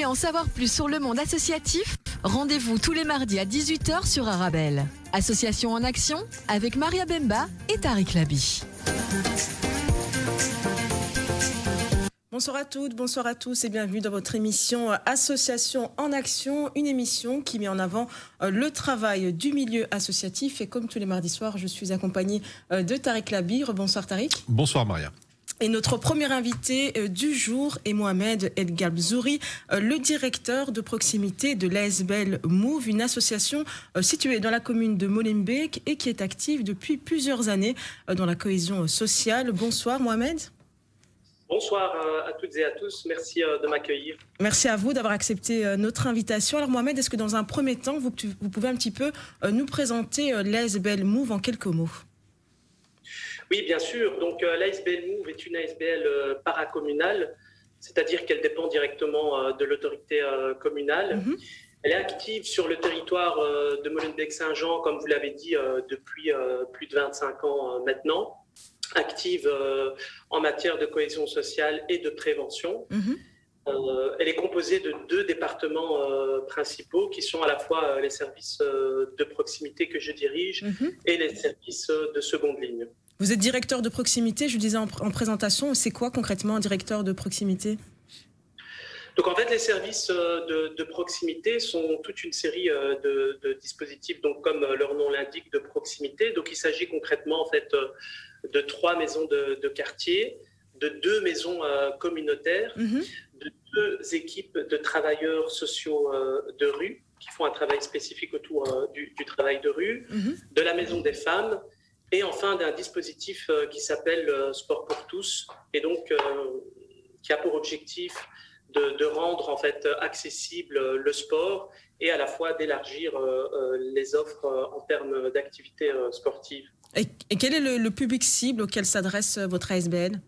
voulez en savoir plus sur le monde associatif? Rendez-vous tous les mardis à 18 h sur Arabelle. Association en action avec Maria Bemba et Tariq Labi. Bonsoir à toutes, bonsoir à tous et bienvenue dans votre émission Association en action, une émission qui met en avant le travail du milieu associatif. Et comme tous les mardis soirs, je suis accompagnée de Tariq Labi. Bonsoir Tariq. Bonsoir Maria. Et notre premier invité du jour est Mohamed El Gabzouri, le directeur de proximité de l'ASBL Move, une association située dans la commune de Molenbeek et qui est active depuis plusieurs années dans la cohésion sociale. Bonsoir Mohamed. Bonsoir à toutes et à tous, merci de m'accueillir. Merci à vous d'avoir accepté notre invitation. Alors Mohamed, est-ce que dans un premier temps, vous pouvez un petit peu nous présenter l'ASBL Move en quelques mots? Oui, bien sûr. Donc l'ASBL Move est une ASBL paracommunale, c'est-à-dire qu'elle dépend directement de l'autorité communale. Elle est active sur le territoire de Molenbeek-Saint-Jean, comme vous l'avez dit, depuis plus de 25 ans maintenant. Active en matière de cohésion sociale et de prévention. Elle est composée de 2 départements principaux qui sont à la fois les services de proximité que je dirige et les services de seconde ligne. Vous êtes directeur de proximité, je disais en présentation. C'est quoi concrètement un directeur de proximité ? Donc en fait, les services de proximité sont toute une série de dispositifs, donc comme leur nom l'indique, de proximité. Donc il s'agit concrètement en fait de 3 maisons de quartier, de 2 maisons communautaires, de 2 équipes de travailleurs sociaux de rue qui font un travail spécifique autour du travail de rue, de la maison des femmes et enfin d'un dispositif qui s'appelle Sport pour tous et donc qui a pour objectif de rendre en fait accessible le sport et à la fois d'élargir les offres en termes d'activités sportives. Et quel est le public cible auquel s'adresse votre ASBL?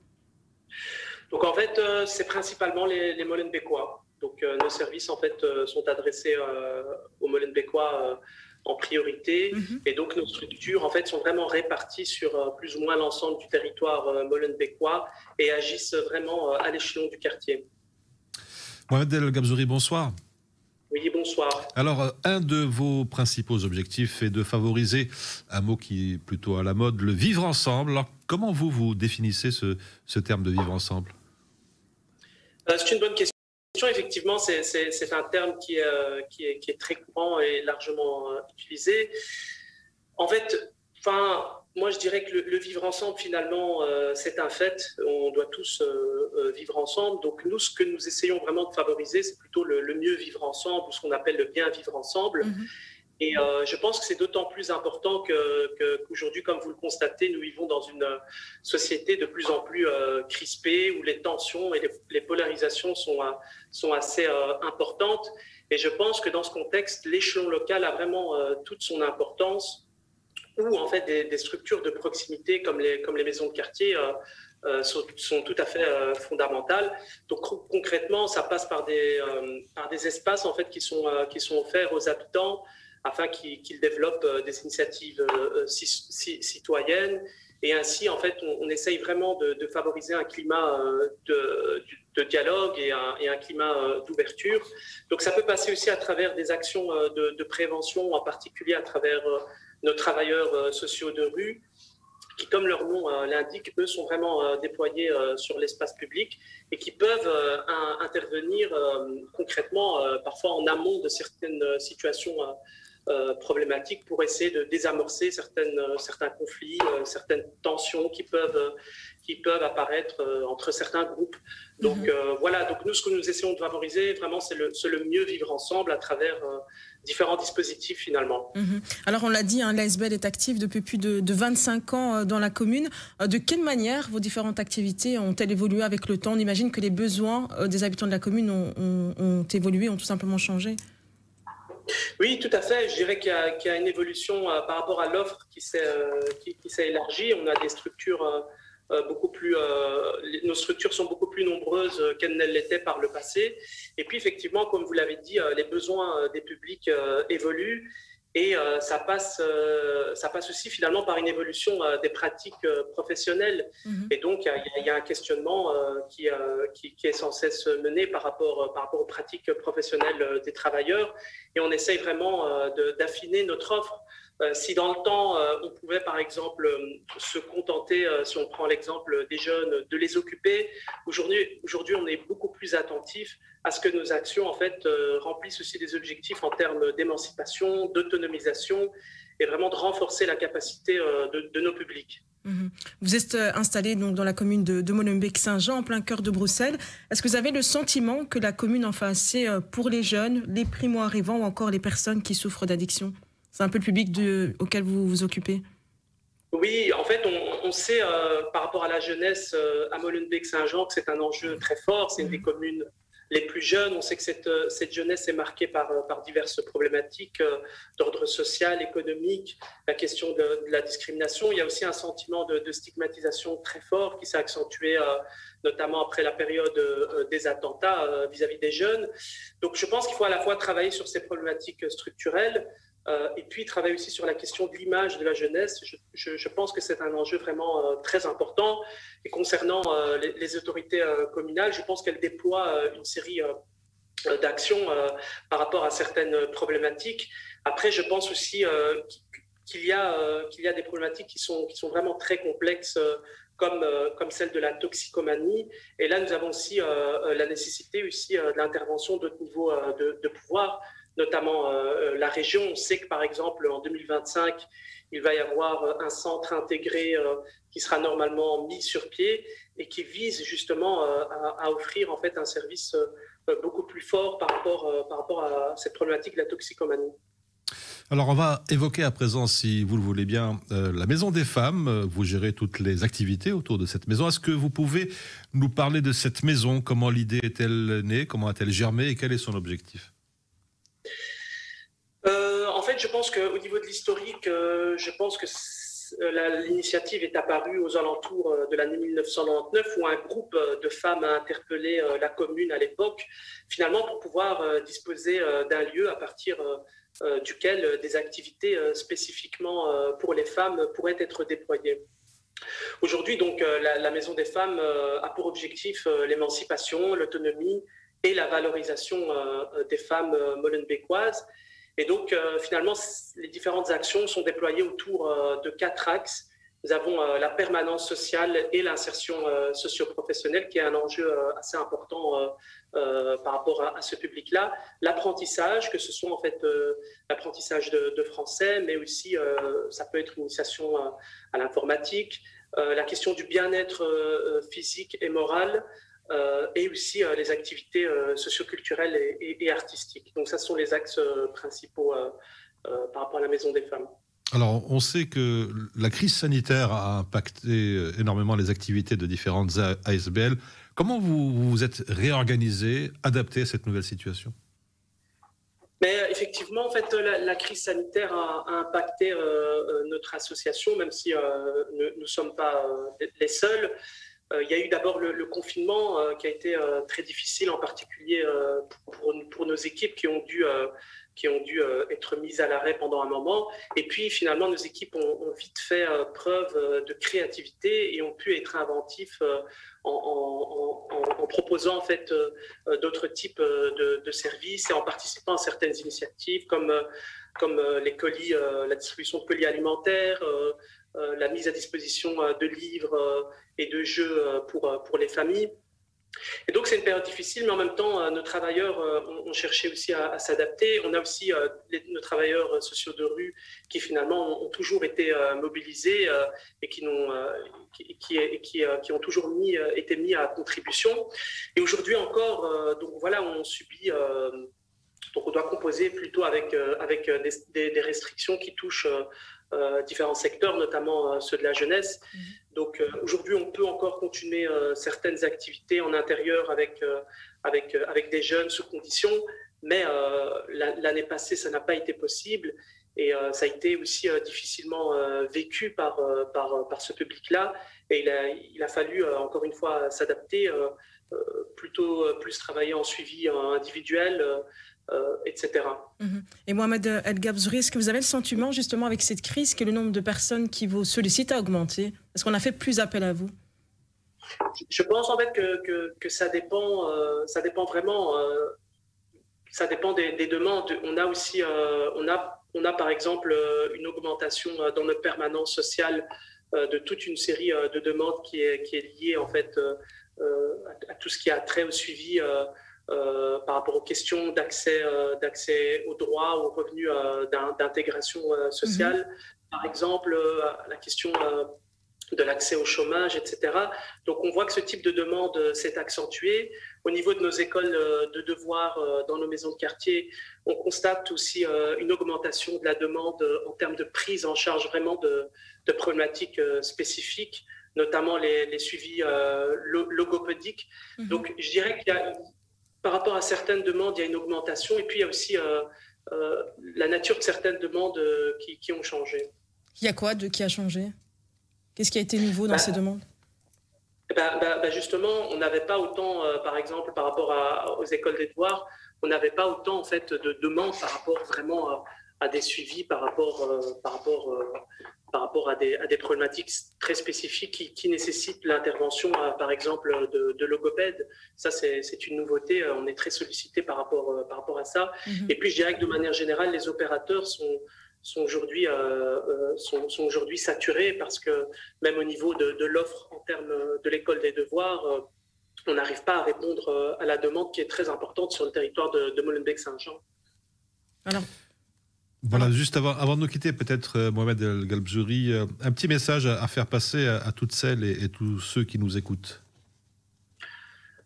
Donc en fait, c'est principalement les Molenbeekois. Donc nos services en fait sont adressés aux Molenbeekois en priorité. Et donc nos structures en fait sont vraiment réparties sur plus ou moins l'ensemble du territoire molenbeekois et agissent vraiment à l'échelon du quartier. Mohamed El Gabzouri, bonsoir. Oui, bonsoir. Alors, un de vos principaux objectifs est de favoriser un mot qui est plutôt à la mode, le vivre ensemble. Alors, comment vous définissez ce terme de vivre ensemble? C'est une bonne question. Effectivement, c'est un terme qui est très courant et largement utilisé. En fait, moi, je dirais que le vivre ensemble, finalement, c'est un fait. On doit tous vivre ensemble. Donc, nous, ce que nous essayons vraiment de favoriser, c'est plutôt le mieux vivre ensemble, ou ce qu'on appelle le bien vivre ensemble. Et je pense que c'est d'autant plus important qu'aujourd'hui, comme vous le constatez, nous vivons dans une société de plus en plus crispée, où les tensions et les polarisations sont assez importantes. Et je pense que dans ce contexte, l'échelon local a vraiment toute son importance, où en fait des structures de proximité comme les maisons de quartier sont tout à fait fondamentales. Donc concrètement, ça passe par des espaces en fait qui sont offerts aux habitants afin qu'ils développent des initiatives citoyennes. Et ainsi, en fait, on essaye vraiment de favoriser un climat de dialogue et un climat d'ouverture. Donc ça peut passer aussi à travers des actions de prévention, en particulier à travers nos travailleurs sociaux de rue, qui, comme leur nom l'indique, eux sont vraiment déployés sur l'espace public et qui peuvent intervenir concrètement, parfois en amont de certaines situations problématiques pour essayer de désamorcer certains conflits, certaines tensions qui peuvent apparaître entre certains groupes. Donc voilà, donc nous, ce que nous essayons de favoriser, vraiment, c'est le mieux vivre ensemble à travers différents dispositifs finalement. Alors on l'a dit, l'ASBL est active depuis plus de 25 ans dans la commune. De quelle manière vos différentes activités ont-elles évolué avec le temps? On imagine que les besoins des habitants de la commune ont évolué, ont tout simplement changé. Oui, tout à fait. Je dirais qu'il y a une évolution par rapport à l'offre qui s'est élargie. On a des structures nos structures sont beaucoup plus nombreuses qu'elles ne l'étaient par le passé. Et puis effectivement, comme vous l'avez dit, les besoins des publics évoluent. Et ça passe aussi finalement par une évolution des pratiques professionnelles. Et donc, il y a un questionnement qui est sans cesse mené par rapport aux pratiques professionnelles des travailleurs. Et on essaye vraiment d'affiner notre offre. Si dans le temps, on pouvait par exemple se contenter, si on prend l'exemple des jeunes, de les occuper, aujourd'hui on est beaucoup plus attentif à ce que nos actions en fait remplissent aussi des objectifs en termes d'émancipation, d'autonomisation et vraiment de renforcer la capacité de nos publics. Vous êtes installé donc dans la commune de Molenbeek-Saint-Jean, en plein cœur de Bruxelles. Est-ce que vous avez le sentiment que la commune en fait assez pour les jeunes, les primo-arrivants ou encore les personnes qui souffrent d'addiction? C'est un peu le public auquel vous vous occupez? Oui, en fait, on sait par rapport à la jeunesse à Molenbeek-Saint-Jean que c'est un enjeu très fort. C'est une des communes les plus jeunes. On sait que cette jeunesse est marquée par diverses problématiques d'ordre social, économique, la question de la discrimination. Il y a aussi un sentiment de stigmatisation très fort qui s'est accentué notamment après la période des attentats vis-à-vis des jeunes. Donc je pense qu'il faut à la fois travailler sur ces problématiques structurelles et puis travailler aussi sur la question de l'image de la jeunesse. Je pense que c'est un enjeu vraiment très important. Et concernant les autorités communales, je pense qu'elles déploient une série d'actions par rapport à certaines problématiques. Après, je pense aussi qu'il y a des problématiques qui sont vraiment très complexes, comme celle de la toxicomanie. Et là, nous avons aussi la nécessité aussi de l'intervention d'autres niveaux de pouvoir, notamment la région. On sait que, par exemple, en 2025, il va y avoir un centre intégré qui sera normalement mis sur pied et qui vise justement à offrir en fait un service beaucoup plus fort par rapport à cette problématique de la toxicomanie. Alors, on va évoquer à présent, si vous le voulez bien, la Maison des Femmes. Vous gérez toutes les activités autour de cette maison. Est-ce que vous pouvez nous parler de cette maison? Comment l'idée est-elle née? Comment a-t-elle germé? Et quel est son objectif? En fait, je pense qu'au niveau de l'historique, je pense que l'initiative est apparue aux alentours de l'année 1999 où un groupe de femmes a interpellé la commune à l'époque, finalement pour pouvoir disposer d'un lieu à partir duquel des activités spécifiquement pour les femmes pourraient être déployées. Aujourd'hui, donc, la Maison des Femmes a pour objectif l'émancipation, l'autonomie et la valorisation des femmes molenbeekoises. Et donc, finalement, les différentes actions sont déployées autour de 4 axes. Nous avons la permanence sociale et l'insertion socio-professionnelle, qui est un enjeu assez important par rapport à ce public-là. L'apprentissage, que ce soit en fait l'apprentissage de français, mais aussi ça peut être une initiation à l'informatique, la question du bien-être physique et moral, et aussi les activités socioculturelles et artistiques. Donc ça, ce sont les axes principaux par rapport à la Maison des Femmes. Alors, on sait que la crise sanitaire a impacté énormément les activités de différentes ASBL. Comment vous vous êtes réorganisé, adapté à cette nouvelle situation? Mais effectivement, en fait, la crise sanitaire a impacté notre association, même si nous ne sommes pas les seuls. Il y a eu d'abord le confinement qui a été très difficile, en particulier pour nos équipes qui ont dû être mises à l'arrêt pendant un moment. Et puis finalement, nos équipes ont vite fait preuve de créativité et ont pu être inventifs en proposant en fait d'autres types de services et en participant à certaines initiatives comme les colis, la distribution de colis alimentaires, la mise à disposition de livres et de jeux pour les familles. Et donc, c'est une période difficile, mais en même temps, nos travailleurs ont cherché aussi à s'adapter. On a aussi nos travailleurs sociaux de rue qui, finalement, ont toujours été mobilisés et qui ont toujours été mis à contribution. Et aujourd'hui encore, donc voilà, on subit... donc, on doit composer plutôt avec des restrictions qui touchent différents secteurs, notamment ceux de la jeunesse. Donc aujourd'hui, on peut encore continuer certaines activités en intérieur avec des jeunes sous conditions, mais l'année passée, ça n'a pas été possible et ça a été aussi difficilement vécu par ce public-là. Et il a fallu, encore une fois, s'adapter, plutôt plus travailler en suivi individuel, etc. Et Mohamed El Gabzouri, est-ce que vous avez le sentiment, justement, avec cette crise, que le nombre de personnes qui vous sollicitent a augmenté? Est-ce qu'on a fait plus appel à vous? Je pense en fait que ça dépend vraiment, ça dépend des demandes. On a aussi, on a par exemple une augmentation dans notre permanence sociale de toute une série de demandes qui est liée en fait à tout ce qui a trait au suivi par rapport aux questions d'accès aux droits, aux revenus d'intégration sociale. Par exemple, la question de l'accès au chômage, etc. Donc on voit que ce type de demande s'est accentué. Au niveau de nos écoles de devoirs dans nos maisons de quartier, on constate aussi une augmentation de la demande en termes de prise en charge vraiment de problématiques spécifiques, notamment les suivis logopédiques. Donc je dirais qu'il y a, par rapport à certaines demandes, il y a une augmentation, et puis il y a aussi la nature de certaines demandes qui ont changé. Il y a quoi qui a changé? Qu'est-ce qui a été nouveau dans ces demandes? Justement, on n'avait pas autant, par exemple, par rapport aux écoles des devoirs, on n'avait pas autant en fait de demandes par rapport vraiment à des suivis, par rapport à des problématiques très spécifiques qui nécessitent l'intervention, par exemple, de logopèdes. Ça, c'est une nouveauté. On est très sollicité par rapport à ça. Et puis, je dirais que de manière générale, les opérateurs sont aujourd'hui saturés, parce que même au niveau de l'offre en termes de l'école des devoirs, on n'arrive pas à répondre à la demande qui est très importante sur le territoire de Molenbeek-Saint-Jean. Alors, voilà, juste avant de nous quitter, peut-être Mohamed El Gabzouri, un petit message à faire passer à toutes celles et tous ceux qui nous écoutent.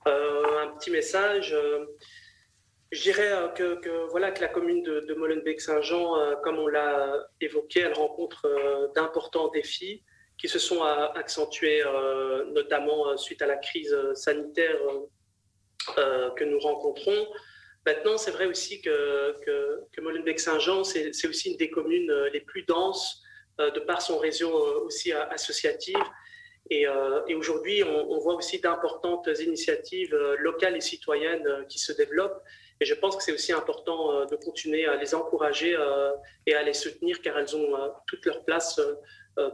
Un petit message. Je dirais que la commune de Molenbeek-Saint-Jean, comme on l'a évoqué, elle rencontre d'importants défis qui se sont accentués, notamment suite à la crise sanitaire que nous rencontrons. Maintenant, c'est vrai aussi que Molenbeek-Saint-Jean, c'est aussi une des communes les plus denses de par son réseau aussi associatif. Et aujourd'hui, on voit aussi d'importantes initiatives locales et citoyennes qui se développent. Et je pense que c'est aussi important de continuer à les encourager et à les soutenir, car elles ont toute leur place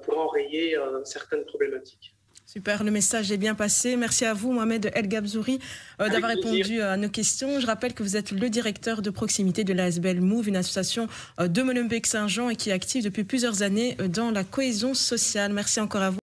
pour enrayer certaines problématiques. Super, le message est bien passé. Merci à vous, Mohamed El Gabzouri, d'avoir répondu à nos questions. Je rappelle que vous êtes le directeur de proximité de l'ASBL Move, une association de Molenbeek-Saint-Jean et qui est active depuis plusieurs années dans la cohésion sociale. Merci encore à vous.